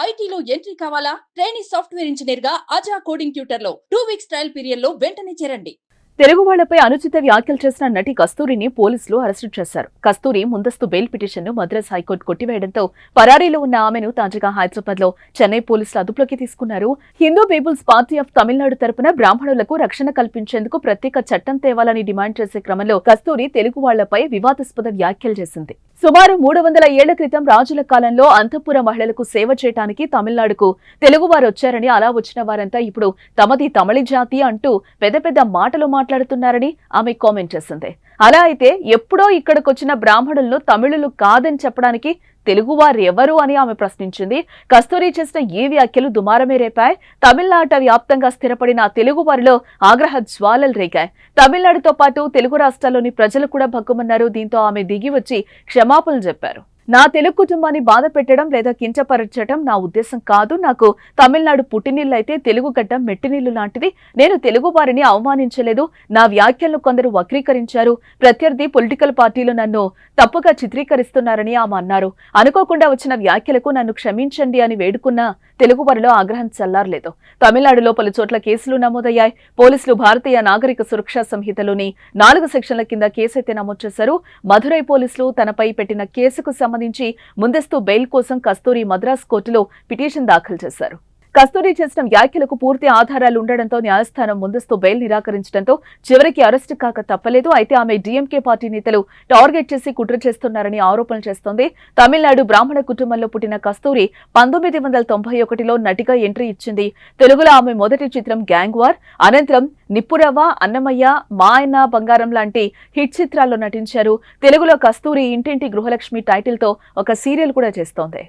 ఐటీలో ఎంట్రీ కావాలా? Training software engineer గా అజా కోడింగ్ ట్యూటర్ లో 2 వీక్స్ ట్రయల్ పీరియడ్ లో వెంటనే చేరండి. తెలుగు వాళ్లపై అనుచిత వ్యాఖ్యలు చేసిన నటి కస్తూరిని పోలీసులు అరెస్టు చేశారు. కస్తూరి ముందస్తు బెయిల్ పిటిషన్ను మద్రాస్ హైకోర్టు కొట్టివేయడంతో పరారీలో ఉన్న ఆమెను తాజాగా హైదరాబాద్ లో చెన్నై పోలీసులు అదుపులోకి తీసుకున్నారు. Hindu people's party of Tamil Nadu తరపున బ్రాహ్మణులకు రక్షణ కల్పించేందుకు ప్రత్యేక చట్టం తేవాలని డిమాండ్ చేసే క్రమంలో కస్తూరి తెలుగు వాళ్లపై వివాదాస్పద వ్యాఖ్యలు చేసింది. సుమారు 300 ఏళ్ల క్రితం రాజుల కాలంలో అంతఃపుర మహిళలకు సేవ చేయడానికి తమిళనాడుకు తెలుగువారు వచ్చారని, అలా వచ్చిన వారంతా ఇప్పుడు తమది తమిళ జాతి అంటూ పెద్ద పెద్ద మాటలు మాట్లాడుతున్నారని ఆమె కామెంట్ చేసింది. అలా అయితే ఎప్పుడో ఇక్కడికొచ్చిన బ్రాహ్మణులను తమిళులు కాదని చెప్పడానికి తెలుగువారు ఎవరు అని ఆమె ప్రశ్నించింది. కస్తూరి చేసిన ఈ వ్యాఖ్యలు దుమారమే రేపాయి. తమిళనాట వ్యాప్తంగా స్థిరపడిన తెలుగు వారిలో ఆగ్రహ జ్వాలలు రేగాయి. తమిళనాడుతో పాటు తెలుగు రాష్ట్రాల్లోని ప్రజలు కూడా భగ్గుమన్నారు. దీంతో ఆమె దిగి వచ్చి క్షమాపణలు చెప్పారు. నా తెలుగు కుటుంబాన్ని బాధ పెట్టడం లేదా కించపరచడం నా ఉద్దేశం కాదు. నాకు తమిళనాడు పుట్టినీళ్ళు అయితే తెలుగు గడ్డ మెట్టినీళ్లు లాంటిది. నేను తెలుగు వారిని అవమానించలేదు. నా వ్యాఖ్యలను కొందరు వక్రీకరించారు. ప్రత్యర్థి పొలిటికల్ పార్టీలు నన్ను తప్పుగా చిత్రీకరిస్తున్నారని ఆమె అన్నారు. అనుకోకుండా వచ్చిన వ్యాఖ్యలకు నన్ను క్షమించండి అని వేడుకున్నా తెలుగు వారిలో ఆగ్రహం చల్లారలేదు. తమిళనాడులో పలు చోట్ల కేసులు నమోదయ్యాయి. పోలీసులు భారతీయ నాగరిక సురక్షా సంహితలోని 4 సెక్షన్ల కింద కేసైతే నమోదు చేశారు. మధురై పోలీసులు తనపై పెట్టిన కేసుకు సంబంధించి ముందస్తు బెయిల్ కోసం కస్తూరి మద్రాస్ కోర్టులో పిటిషన్ దాఖలు చేశారు. కస్తూరి చేసిన వ్యాఖ్యలకు పూర్తి ఆధారాలు ఉండడంతో న్యాయస్థానం ముందస్తు బెయిల్ నిరాకరించడంతో చివరికి అరెస్టు కాక తప్పలేదు. అయితే ఆమె డీఎంకే పార్టీ నేతలు టార్గెట్ చేసి కుట్ర చేస్తున్నారని ఆరోపణలు చేస్తోంది. తమిళనాడు బ్రాహ్మణ కుటుంబంలో పుట్టిన కస్తూరి 1991లో నటిగా ఎంట్రీ ఇచ్చింది. తెలుగులో ఆమె మొదటి చిత్రం గ్యాంగ్ వార్, అనంతరం నిప్పురవ్వ, అన్నమయ్య, మా ఆయన బంగారం లాంటి హిట్ చిత్రాల్లో నటించారు. తెలుగులో కస్తూరి ఇంటింటి గృహలక్ష్మి టైటిల్ తో ఒక సీరియల్ కూడా చేస్తోంది.